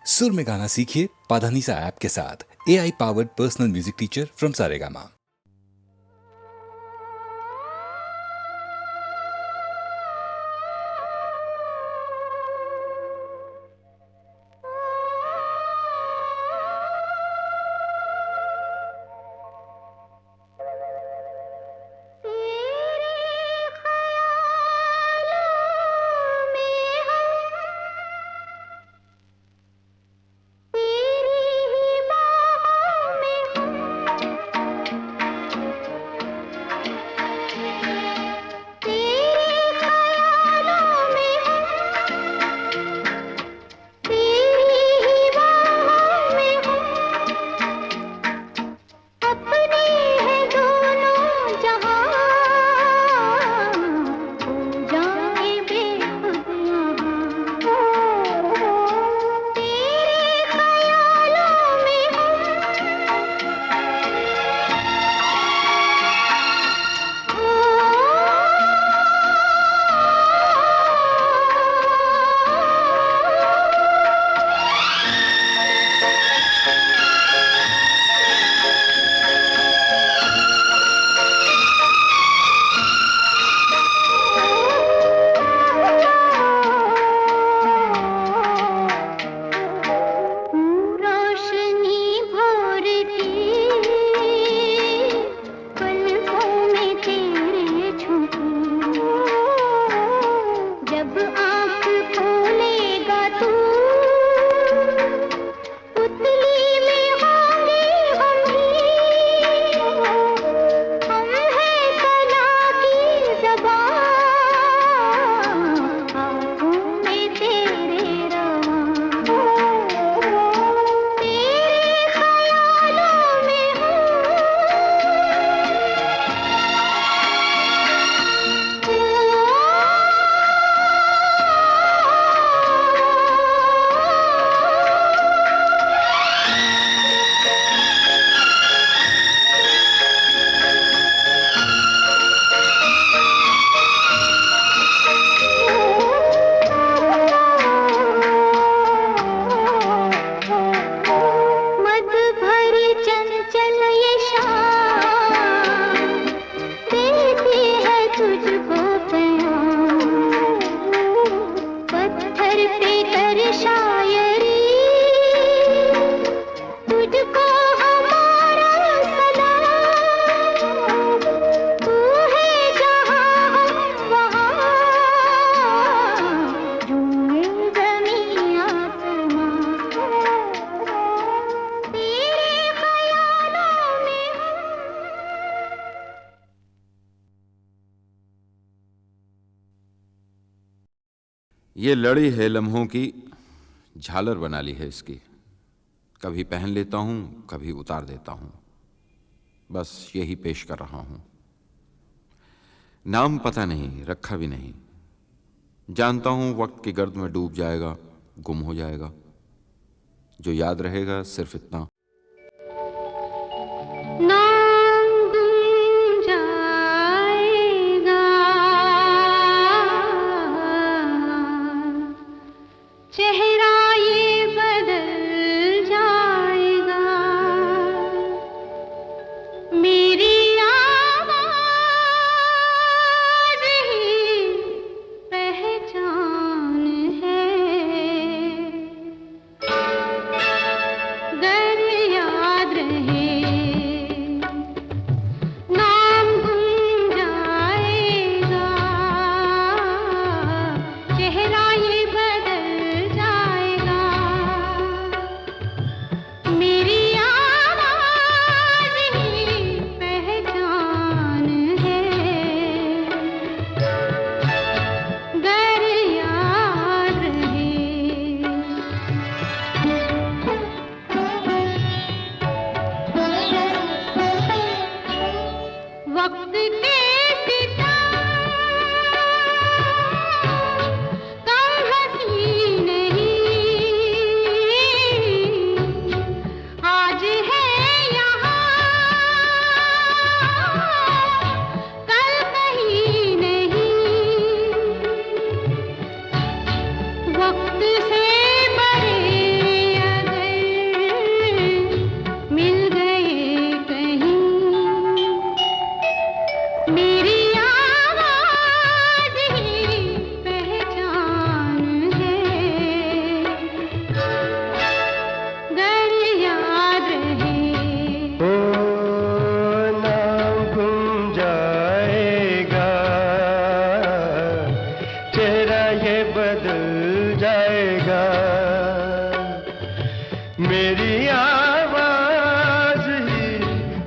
सुर में गाना सीखिए पाधानीसा ऐप के साथ। AI powered personal music teacher from Saregama. ये लड़ी है लम्हों की, झालर बना ली है इसकी। कभी पहन लेता हूं, कभी उतार देता हूं, बस यही पेश कर रहा हूं। नाम पता नहीं, रखा भी नहीं। जानता हूं वक्त की गर्द में डूब जाएगा, गुम हो जाएगा। जो याद रहेगा सिर्फ इतना, गर मेरी आवाज ही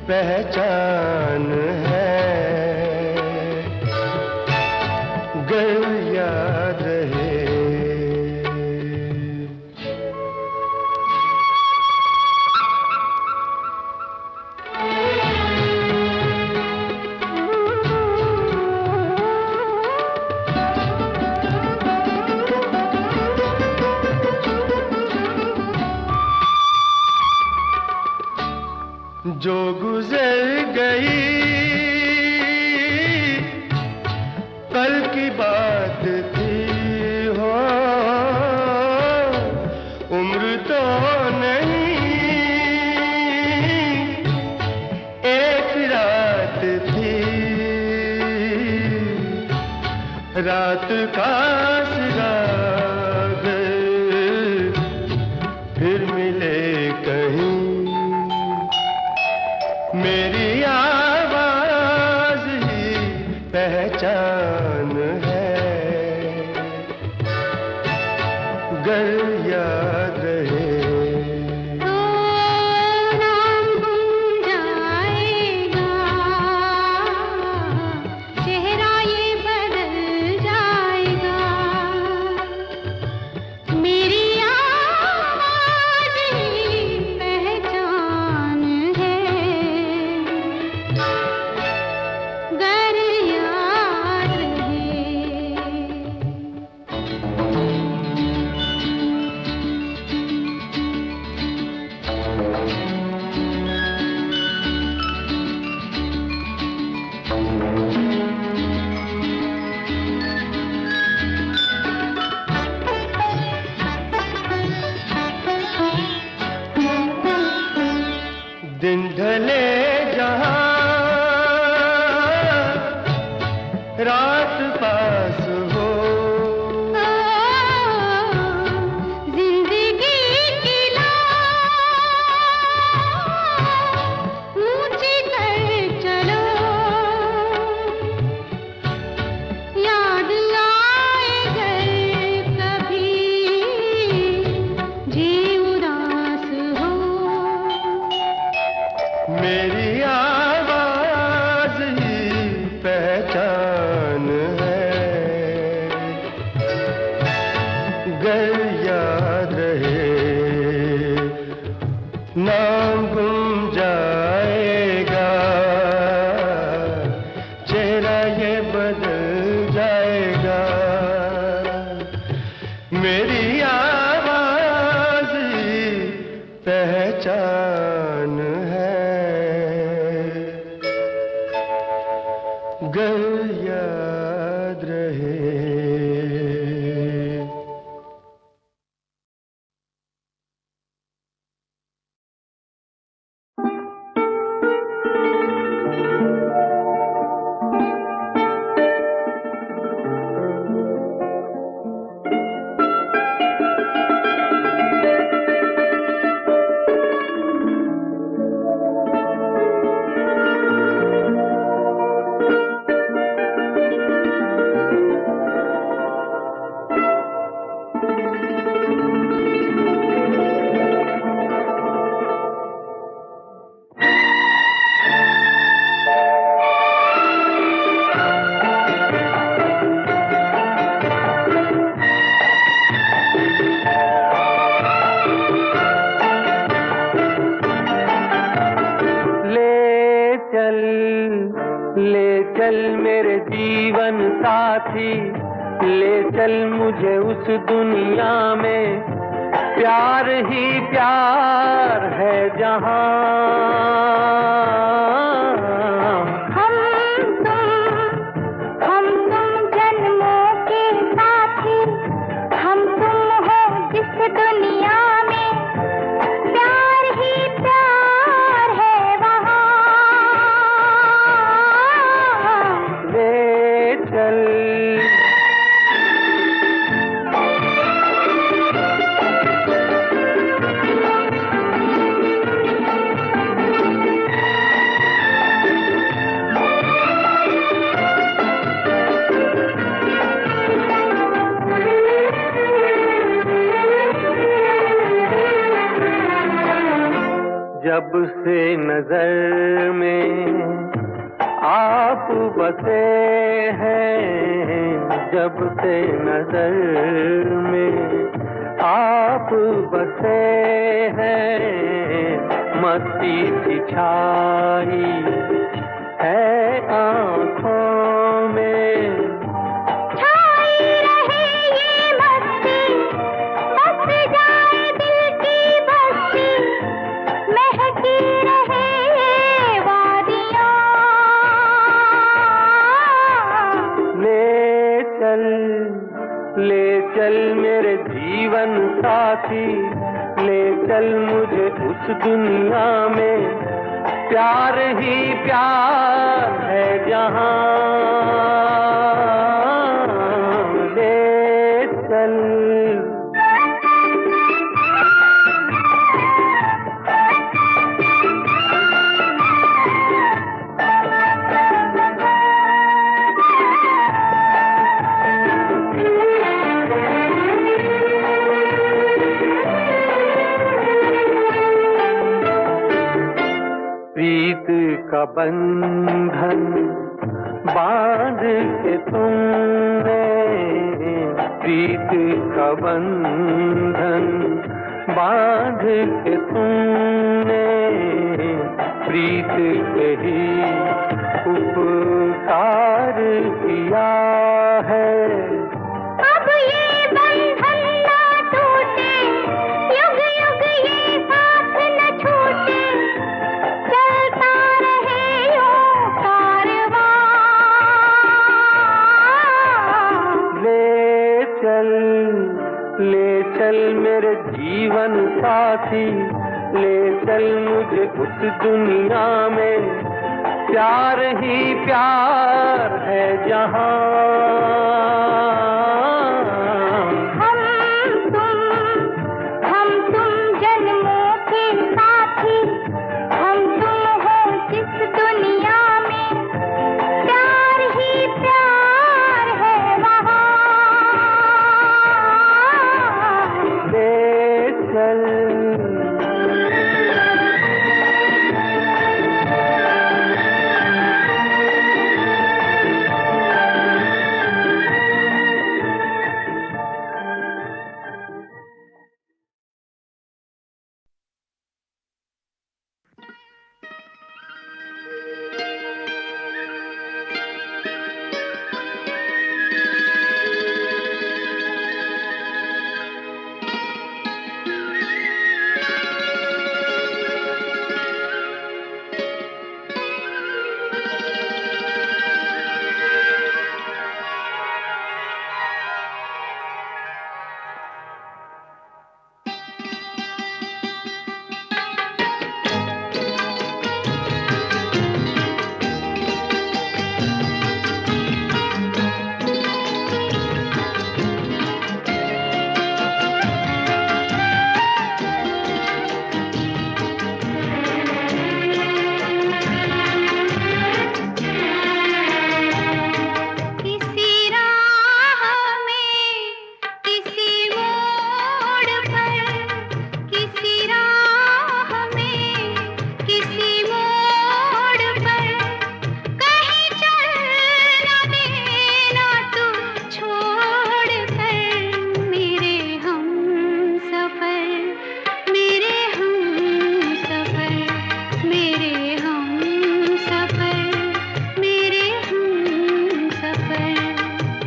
पहचान है, गर याद रहे। जो गुजर गई कल की बात थी हो, उम्र तो नहीं एक रात थी, रात का सिराग फिर मिले कहीं। मेरी आवाज ही पहचान है, गर याद रहे। दिन ढले जहां रात पास हो, जिंदगी की लौ ऊंची कर चलो, याद आए घर कभी जी उदास हो। मेरी आवाज ही पहचान है, गर याद रहे। नाम गुम जाएगा, चेहरा ये बदल जाएगा। मेरी आवाज ही पहचान है, गर याद रहे। ले चल मेरे जीवन साथी, ले चल मुझे उस दुनिया में, प्यार ही प्यार है जहां। हम तुम जन्मों के साथी, हम तुम हो जिस दुनिया में, प्यार ही प्यार है वहाँ। ले चल जब से नजर में आप बसे हैं, जब से नजर में आप बसे हैं, मस्ती सी छाई है आँखों में। छाई रहे ये मस्ती, बस जाए दिल की बस्ती, महकी रहे ये वादियाँ। ले चल मेरे जीवन साथी, ले चल मुझे उस दुनिया में, प्यार ही प्यार है जहाँ। ले चल। प्रीत का बंधन बांध के तुमने, प्रीत का बंधन बांध के तुमने, प्रीत के ही उपकार किया है। अब ये बंधन ना टूटे, युग युग ये साथ न छूटे, चलता रहे यूं कारवां। ले चल मेरे जीवन साथी, ले चल मुझे उस दुनिया में, प्यार ही प्यार है जहाँ। हम तुम जन्मों के साथी, हम तुम हो जिस दुनिया में, प्यार ही प्यार है वहाँ। ले चल।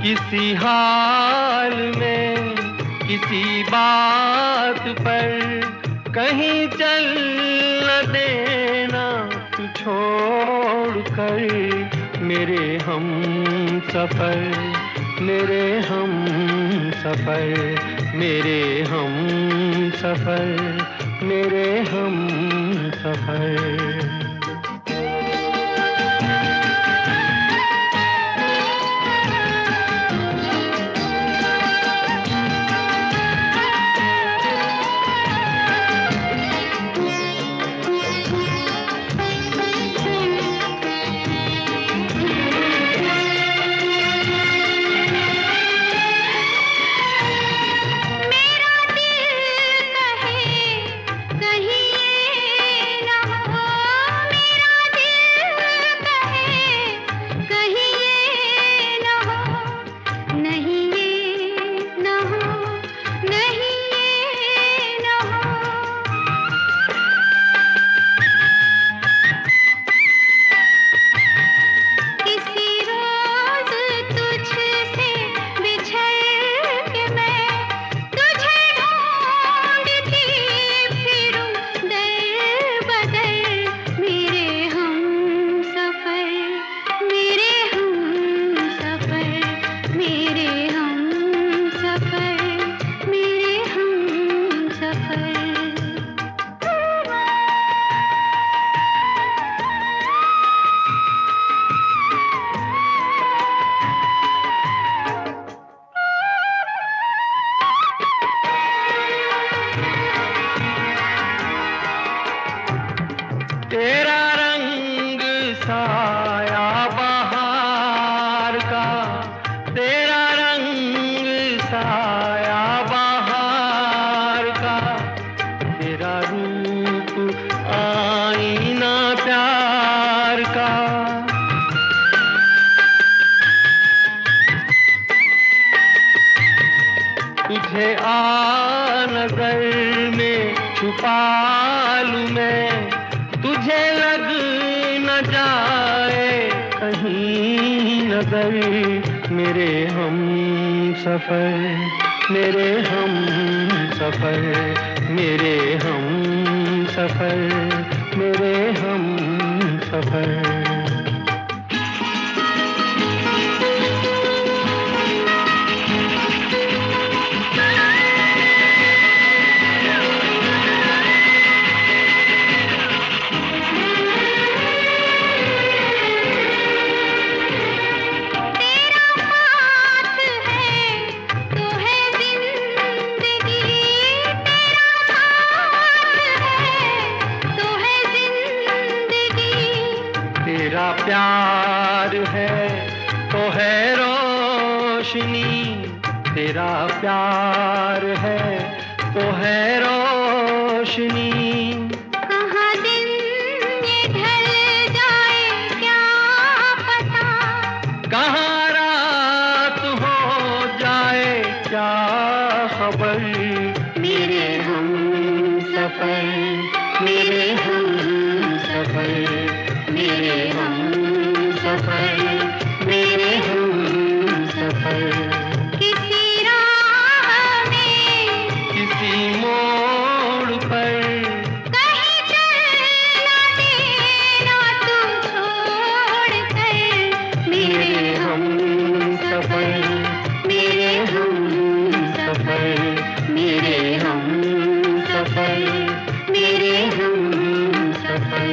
किसी हाल में किसी बात पर कहीं चल न देना तू छोड़ कर मेरे हम सफर मेरे हम सफर मेरे हम सफर मेरे हम सफर। मेरा दिल कहे कहीं ये ना तेरा रंग साया बहार का, तेरा रंग साया बहार का, तेरा रूप आईना प्यार का। तुझे आ नजर में छुपा लूं मैं, तुझे लग न जाए कहीं नजर। मेरे हम सफर, मेरे हम सफर, मेरे हम सफर, मेरे हम सफर। तेरा प्यार है तो है रोशनी, तेरा प्यार है तो है रोशनी। कहाँ दिन ये ढल जाए क्या पता, कहाँ रात हो जाए क्या खबर। मेरे हम सफर, मेरे हम सफर, मेरे हम सफर, मेरे हम सफर। किसी राह में, किसी मोड़ पर, कहीं चल ना देना तू छोड़ कर। मेरे हम सफर, मेरे हम सफर, मेरे हम सफर, मेरे हम सफर।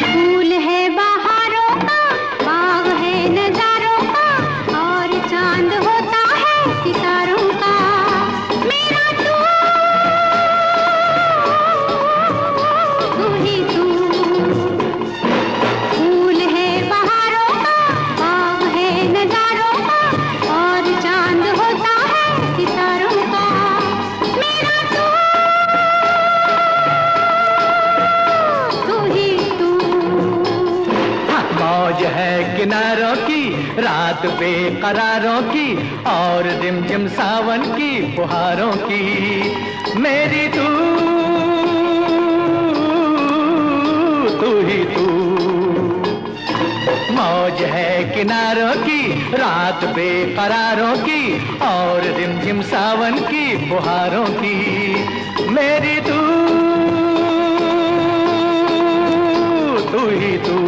फूल है बहारों का, बाग है नजारों का, और चांद होता है सितारों का। मेरा तू ही तू। फूल है बहारों का, बाग है नजारों का, और चांद होता है सितारों का। मेरा तू ही तू। मौज है किनारों की, रात बेकरारों की, और रिमझिम सावन की फुहारों की। मेरी तू, तू ही तू। मौज है किनारों की, रात बेकरारों की, और रिमझिम सावन की फुहारों की। मेरी तू, तू ही तू।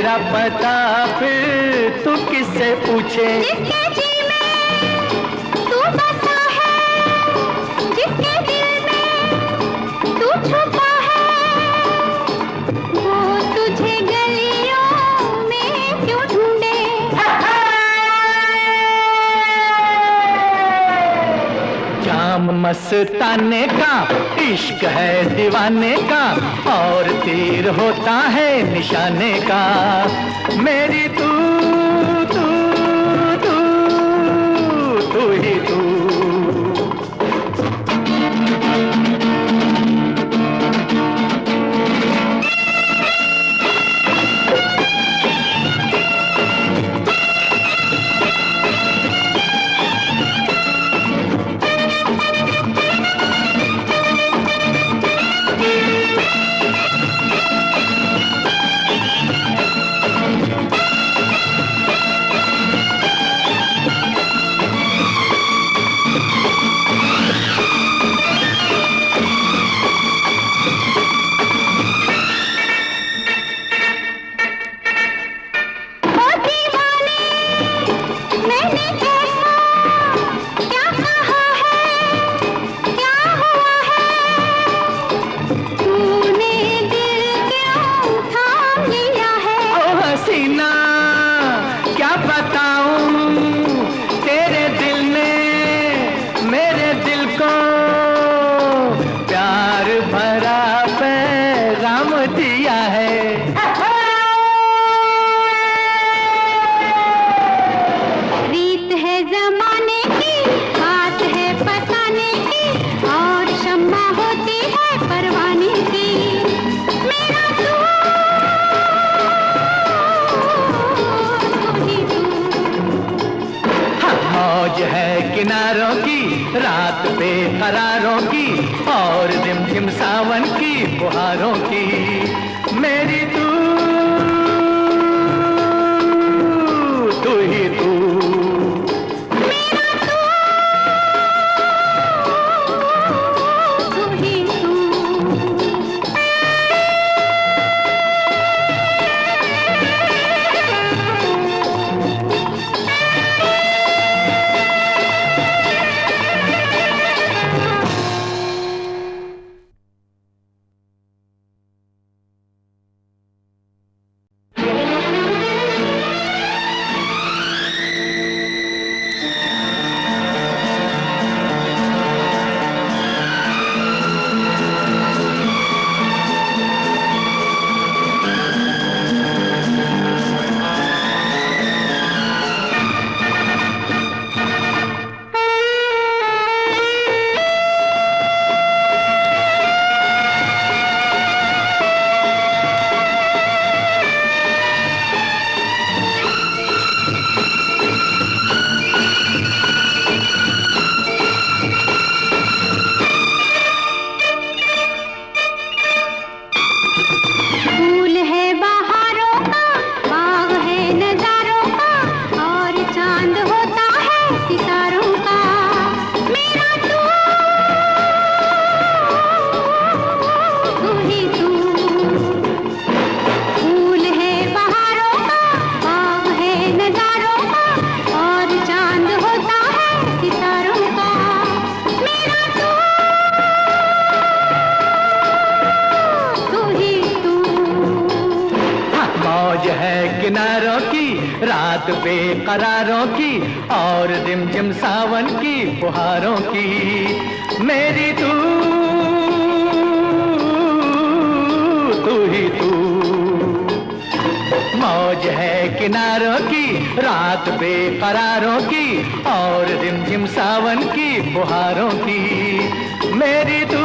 मेरा पता फिर तू किससे पूछे? जिसके जी में तू बसा है, जिसके दिल में तू छुपा है, वो तुझे गलियों में क्यों ढूंढे? जाम मस्ताने का इश्क है दीवाने का, और तीर होता है निशाने का। मेरी तू तू तू तू ही तू। किनारों की रात बेकरारों की, और रिमझिम सावन की फुहारों की। मेरी तू तू ही तू। किनारों की रात बेकरारों की, और रिमझिम सावन की फुहारों की। मेरी तू तू ही तू। मौज है किनारों की रात बेकरारों की, और रिमझिम सावन की फुहारों की। मेरी तू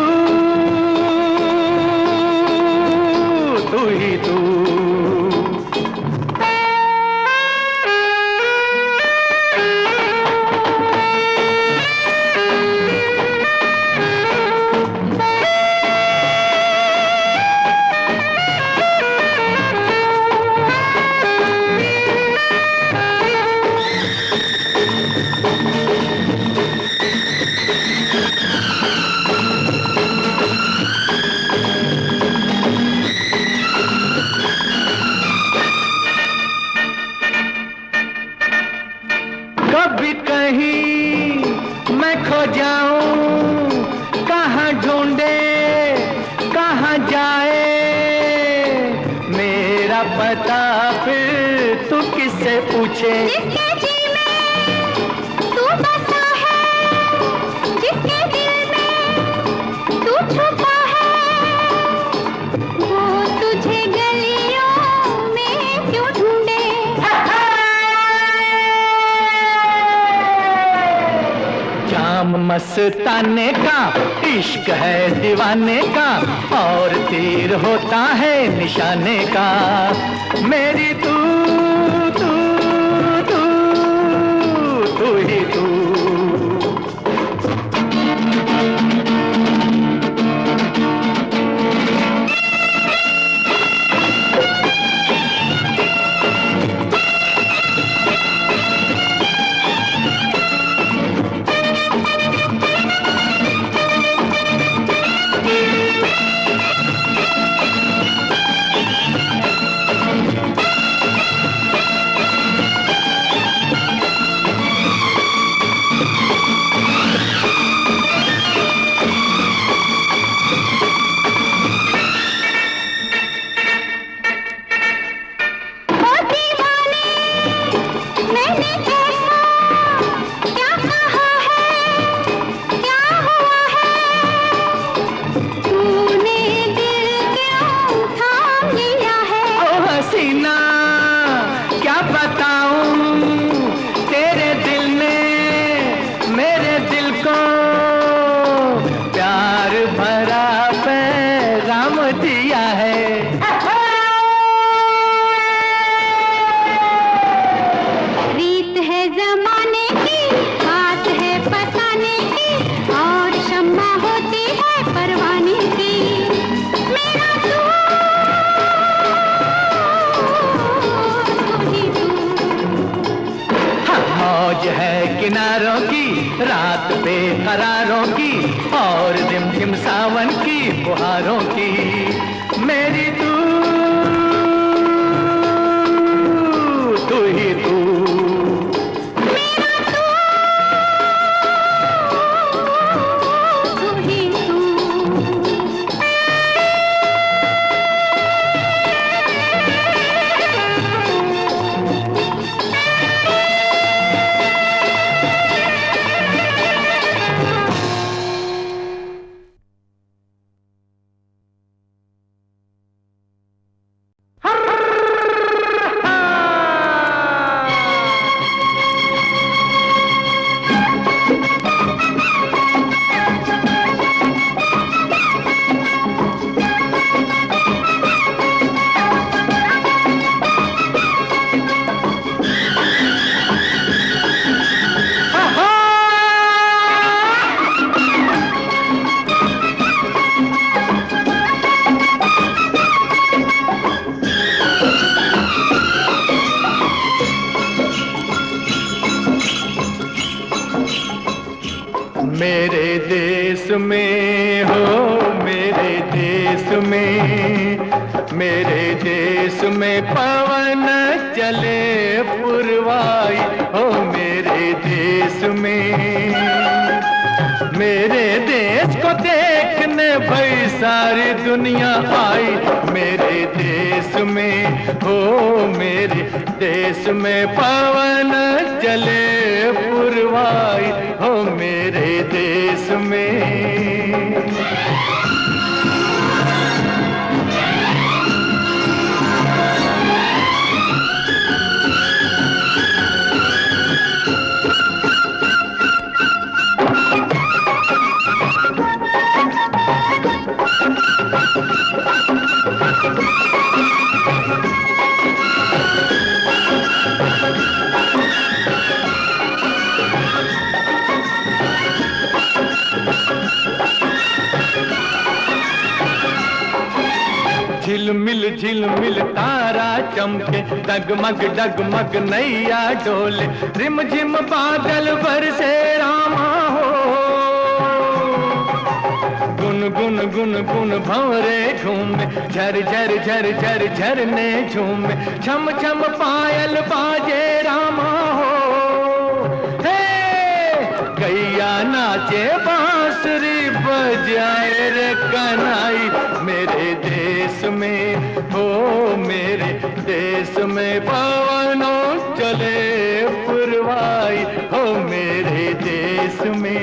तू ही तू। खो जाऊं, कहाँ ढूंढे कहाँ जाए मेरा पता, फिर तू किससे पूछे। जिसके जी में तू बसा है, जिसके दिल में तू छुपा है, वो तुझे गलियों में क्यों ढूंढे। जाम मस्ताने का इश्क है दीवाने का, और तीर होता है निशाने का। मेरी तू तू तू तू ही तू। किनारों की रात बेकरारों की, और रिमझिम सावन की फुहारों की। मेरी तू तू ही तू। मेरे देश में हो, मेरे देश में, मेरे देश में पवन चले पुरवाई हो। मेरे देश में, मेरे देश को देखने भाई सारी दुनिया आई। मेरे देश में हो, मेरे देश में पवन चले पुरवाई हो। मेरे देश में झिलमिल झिलमिल तारा चमके, डगमग डगमग नैया डोले, रिमझिम बादल बरसे रामा हो। गुन गुन गुन गुन भंवरे झूमे, झर झर झर झर झरने झूमे, छम छम पायल बाजे रामा हो। हे गैया नाच नाचे बांसुरी बजाए रे कन्हई मेरे देश में, हो मेरे देश में पवनों चले पुरवाई, हो मेरे देश में।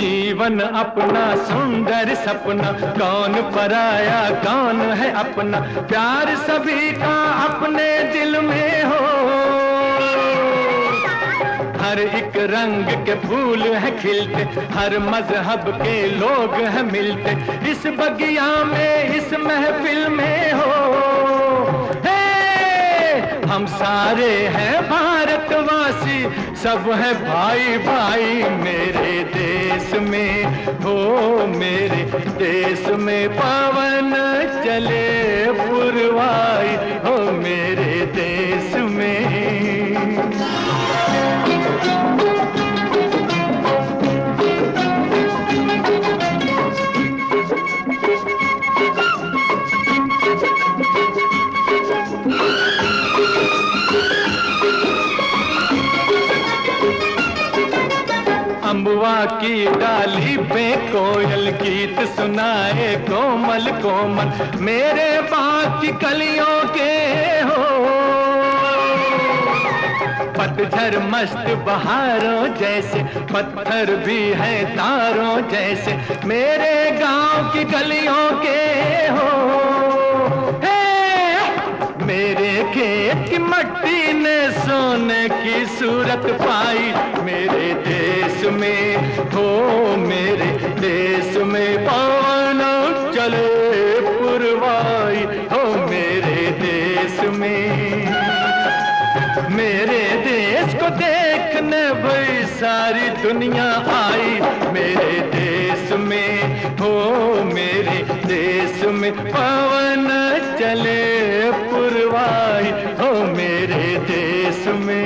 जीवन अपना सुंदर सपना, कौन पराया कौन है अपना, प्यार सभी का अपने दिल में हो। हर एक रंग के फूल है खिलते, हर मजहब के लोग हैं मिलते, इस बगिया में इस महफिल में हो। हम सारे हैं भारतवासी, सब है भाई भाई मेरे देश में, हो मेरे देश में पवन चले पुरवाई, हो मेरे देश में। अम्बुआ की डाली पे कोयल गीत सुनाए कोमल कोमल, मेरे बाग की कलियों के हो। पतझड़ मस्त बहारों जैसे, पत्थर भी है तारों जैसे, मेरे गांव की गलियों के हो। मेरे खेत की मट्टी ने सोने की सूरत पाई, मेरे देश में, हो मेरे देश में पवन चले पुरवाई, हो मेरे देश में। मेरे देश को देखने भाई सारी दुनिया आई, मेरे देश में, हो मेरे देश में पवन चले पुरवाई, हो मेरे देश में।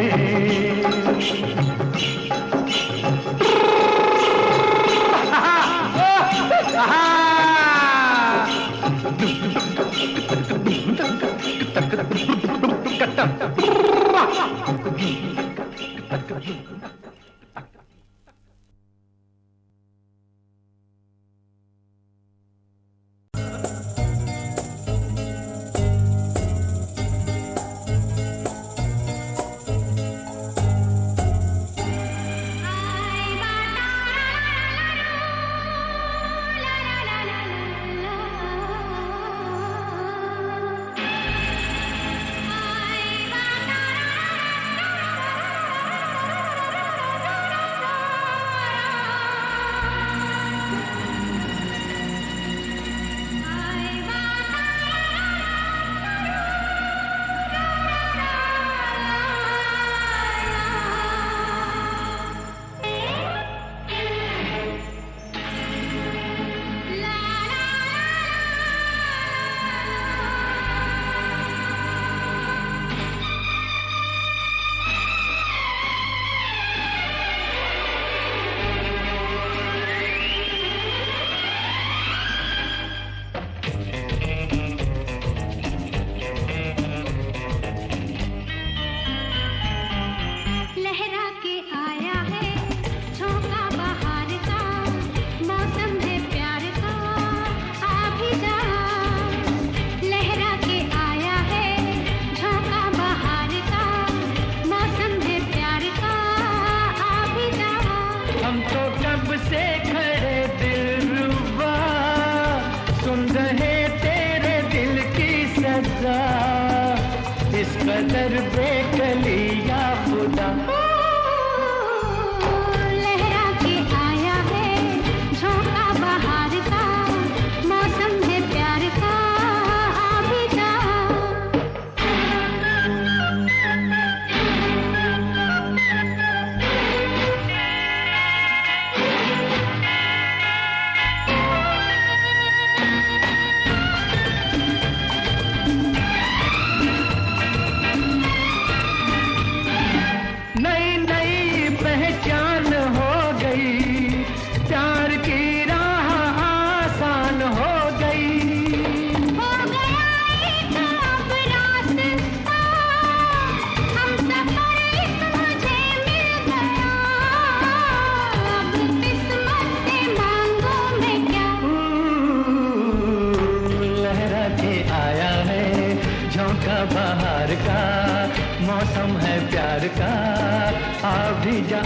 इस कदर बेकलिया खुदा लहरा के आया है झोंका बहार का, मौसम है प्यार का, आ भी जा। झोंका बाहर का, मौसम है प्यार का, आ भी जा।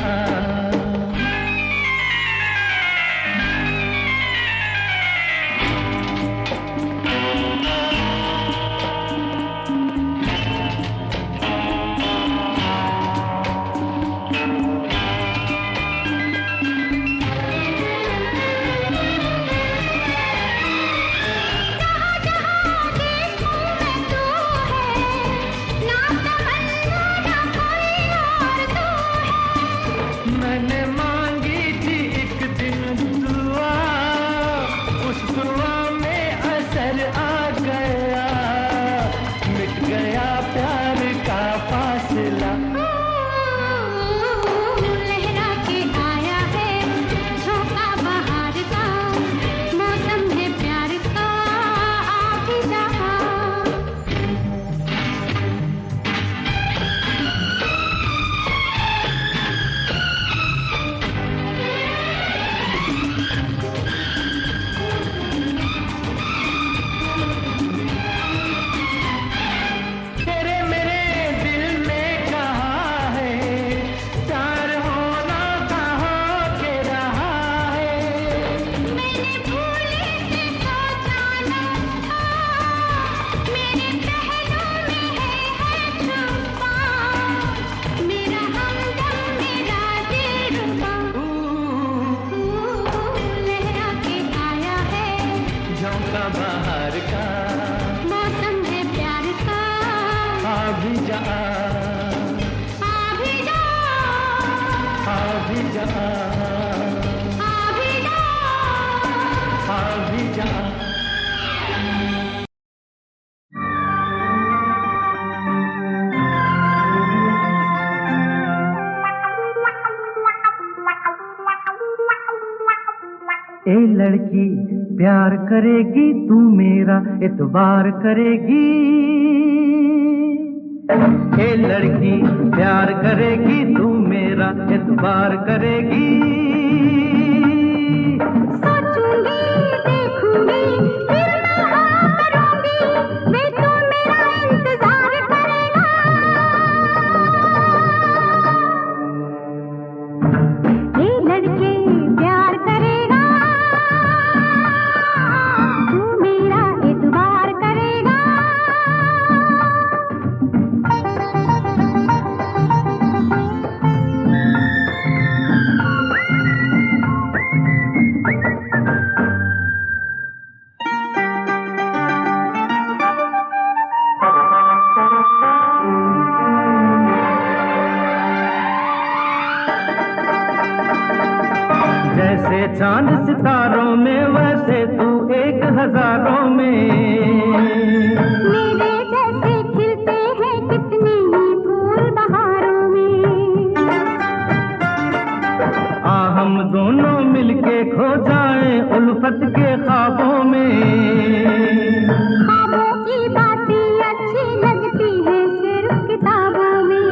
मैंने मांगी थी एक दिन दुआ, उस दुआ में असर आ गया, मिट गया प्यार का फासला। लहरा के आया है झोंका बाहर का, मौसम है प्यार का, आ भी जा। तेरे मेरे दिल ने कहा है, प्यार होना कहाँ के रहा है। मैंने भूले से सोचा न था, मेरे पहलू में है छुपा, मेरा हमदम मेरा दिलरुबा। लहरा के आया है झोंका बाहर का, मौसम है प्यार का, आ भी जा, आ भी जा, आ भी जा, आ भी जा। आ भी जा। ए लड़की प्यार करेगी तू मेरा एतबार करेगी, ए लड़की प्यार करेगी तू मेरा एतबार करेगी। सोचूंगी देखूंगी फिर मैं हाँ करूंगी, वे तो मेरा इंतजार करेगा। ये लड़के प्यार करेगा, तू मेरा एतबार करेगा। जैसे चांद सितारों में वैसे तू एक हजारों में, मेरे जैसे खिलते हैं कितने ही फूल बहारों में। आ हम दोनों मिलके खो जाएं उल्फत के ख्वाबों में। ख्वाबों की बातें अच्छी लगती है सिर्फ किताबों में,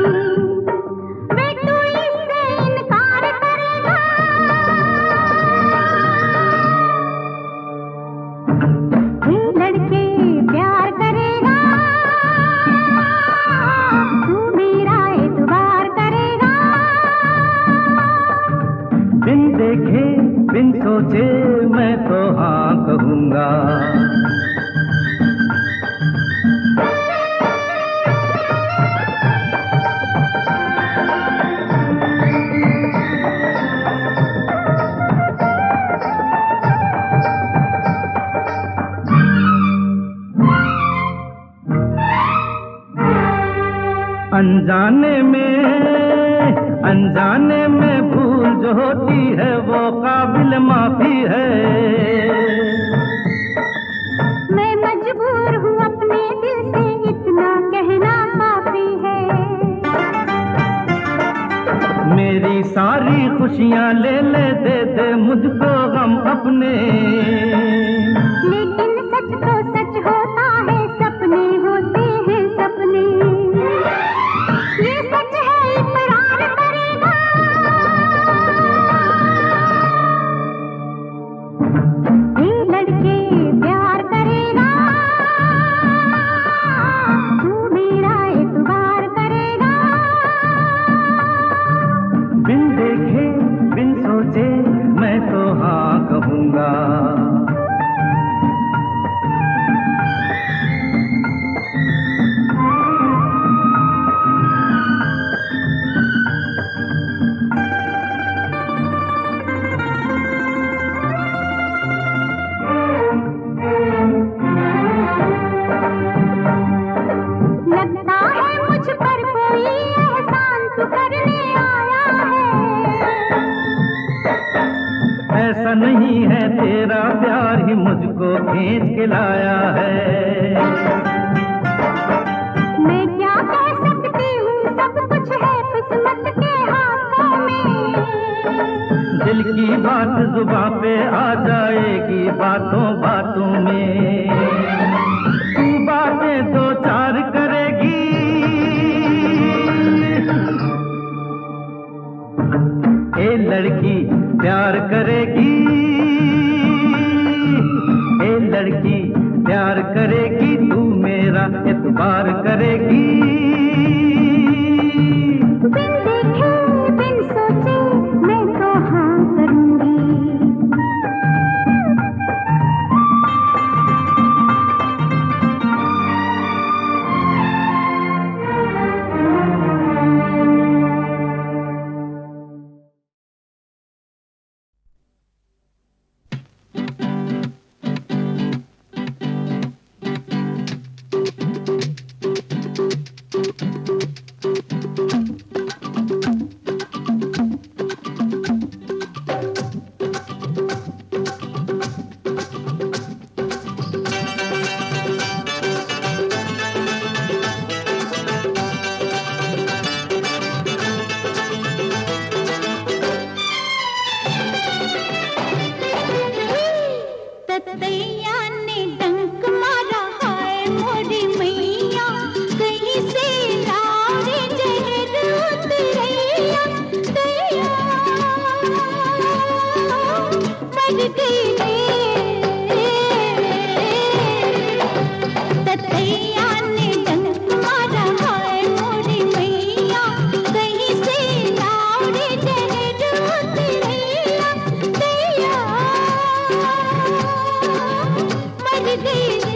वे तू इससे इनकार करेगा। ये लड़के प्यार करेगा, तू मेरा एतबार करेगा। बिन देखे बिन सोचे मैं तो हाँ कहूँगा। अनजाने में भूल जो होती है वो काबिल माफी है। मैं मजबूर हूँ अपने दिल से इतना कहना काफी है। मेरी सारी खुशियाँ ले ले दे दे मुझको गम अपने। लेकिन सच तो सच होता है, सपने होते हैं सपने। ये सच है इकरार करेगा। ये लड़के प्यार करेगा, तू नहीं है, तेरा प्यार ही मुझको खींच के लाया है। मैं क्या कह सकती हूँ, सब कुछ है किस्मत के हाथों में। दिल की बात जुबां पे आ जाएगी बातों बातों में। तू बातें दो चार करेगी, ए लड़की प्यार करेगी, ए लड़की प्यार करेगी, तू मेरा एतबार करेगी। बिन देखे बिन सोचे मैं तो हाँ करूँगी। ततैया ने डंक मारा, हाय मोरी मैया, कहीं से लारे जहर उतरैया। दैया मर गई रे। ततैया ने डंक मारा, हाय मोरी मैया, कहीं से लारे जहर उतरैया। दैया मर गई रे।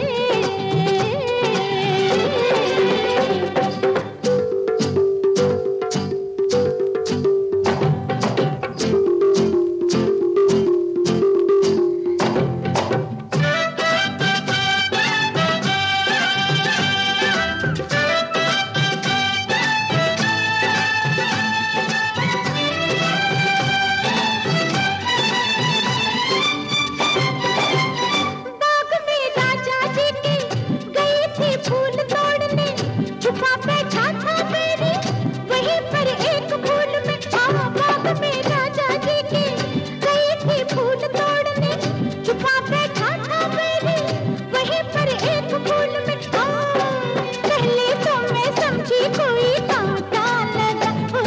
बाग में राजा जी की गई थी फूल तोड़ने, छुपा बैठा था मेरी वहीं पर एक फूल में। हाँ, बाग में राजा जी की गई थी फूल तोड़ने, छुपा बैठा था मेरी वहीं पर एक फूल में। हाँ, पहले तो मैं समझी कोई कांटा लगा, ओ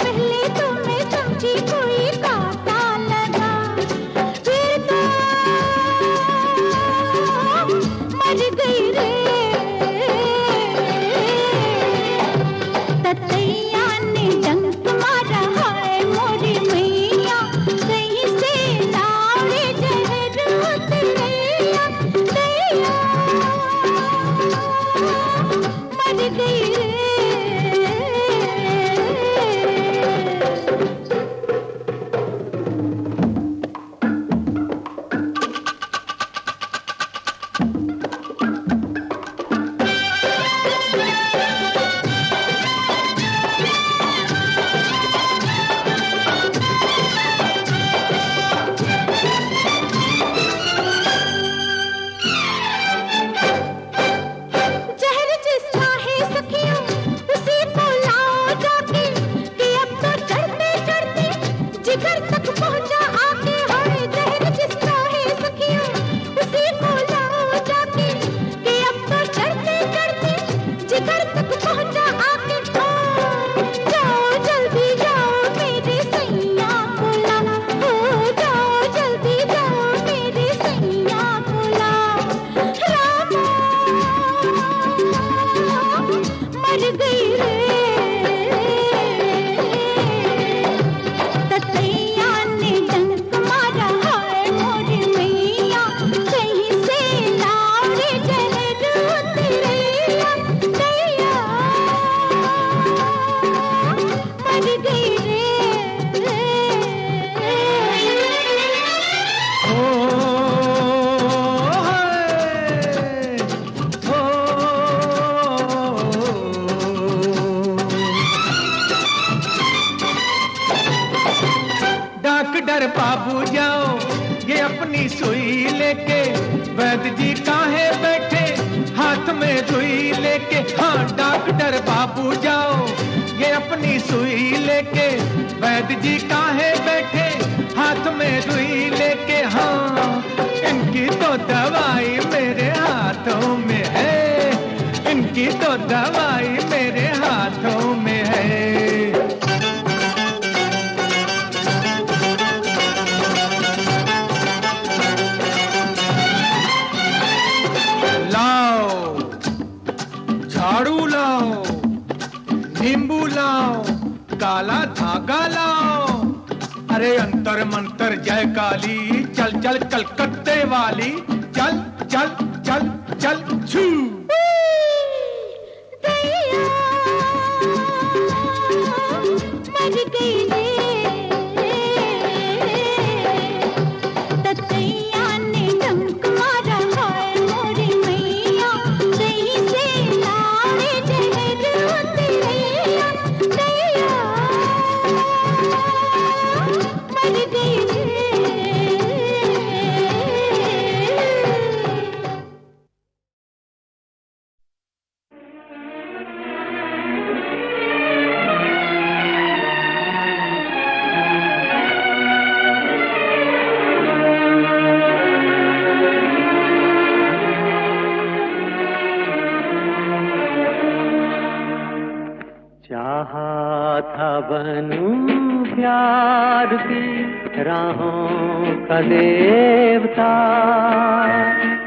पहले तो मैं समझी कोई कांटा लगा, फिर तो मर गई रे। ततैया ने डंक मारा, हाय मोरी मैया, कहीं से लारे जहर उतरैया। दैया मर गई रे। जहर जिसका है सखियों उसी को लाओ जाके, कि अब तो चढ़ते चढ़ते जिगर तक पहुंचा आके। हाय, जहर जिसका है सखियों उसी को लाओ जाके, कि अब तो चढ़ते चढ़ते जिगर तक पहुंचा आके। जाओ जल्दी जाओ मेरे सैया को ला, हो जाओ जल्दी जाओ मेरे सैया को ला। रामा मर गई रे। ततैया ने डंक मारा, हाय मोरी मैया, कहीं से लारे जहर उतरैया। दैया मर गई रे। डॉक्टर बाबू जाओ अपनी सुई लेके वैद्य जी काहे बैठे हाथ में रुई लेके। हाँ डॉक्टर बाबू जाओ ये अपनी सुई लेके वैद्य जी काहे बैठे हाथ में रुई लेके। हाँ इनकी तो दवाई मेरे हाथों में है, इनकी तो दवाई मेरे हाथों में है। झाड़ू लाओ, नींबू लाओ, काला धागा लाओ। अरे अंतर मंतर जय काली, चल चल कलकत्ते वाली, चल चल चल चल छू। मर गई रे ततैया ने डंक मारा है मोरी मैया, दही से लावे जहर उतरैया। दैया मर गई रे। चाहा था बनूं प्यार की राहों का देवता,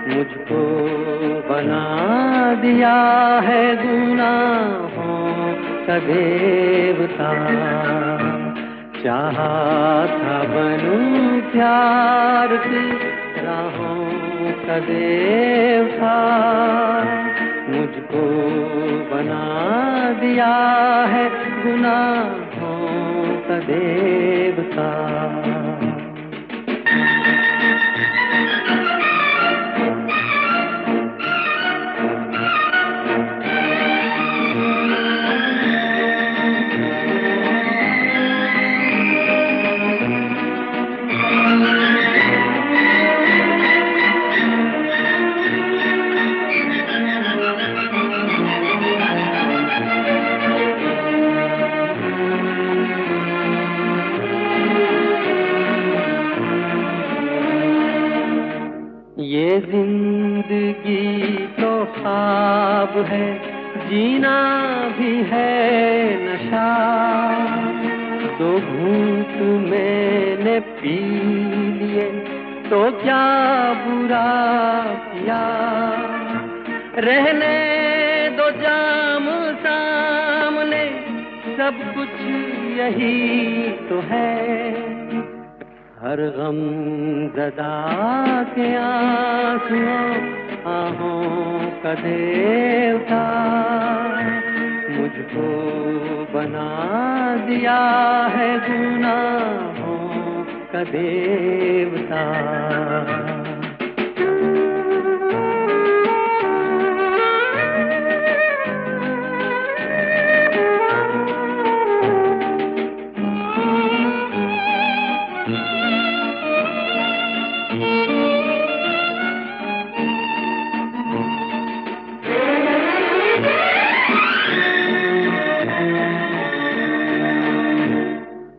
मुझको बना दिया है गुनाहों का देवता। चाहा था बनूं प्यार की राहों का देवता, मुझको बना दिया है गुनाहों का देवता। ये जिंदगी तो ख्वाब है, जीना भी है नशा। दो घूंट मैंने पी लिए तो क्या बुरा किया, रहने दो जाम सामने सब कुछ यही तो है। हर गम ज़दा के आंसुओं आहों का देवता, मुझको बना दिया है गुनाहों का देवता।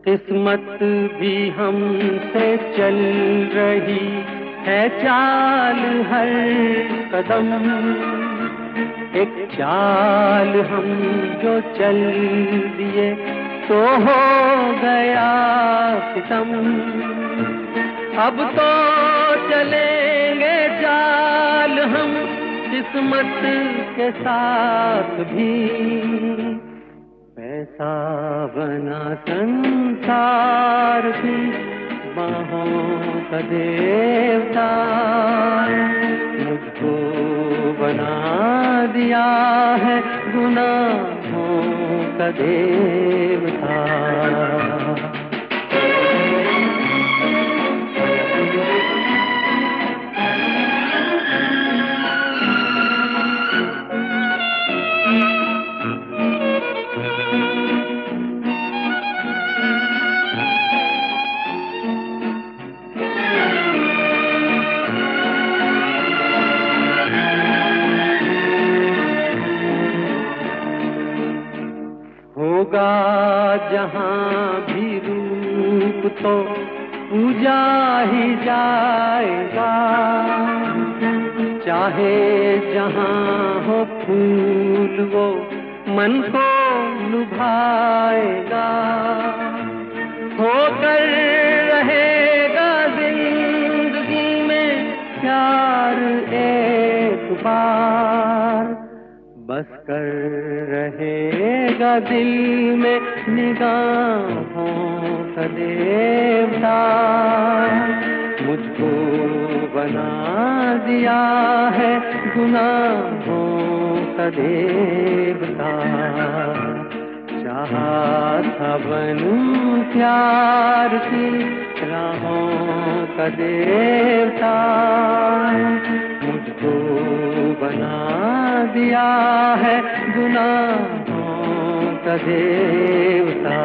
किस्मत भी हमसे चल रही है चाल हर कदम, एक चाल हम जो चल दिए तो हो गया सितम। अब तो चलेंगे चाल हम किस्मत के साथ भी, पैसा बना संसार की बाहों का देवता, मुझको बना दिया है गुनाहों का देवता। होगा जहां भी रूप तो पूजा ही जाएगा, चाहे जहां हो फूल वो मन को लुभाएगा, होकर रहेगा जिंदगी में प्यार एक बार, बस कर रहेगा दिल में निगाहों का देवता, मुझको बना दिया है गुनाहों का देवता, चाहा था बनूं प्यार की राहों का देवता, मुझको बना दिया है गुनाहों का देवता।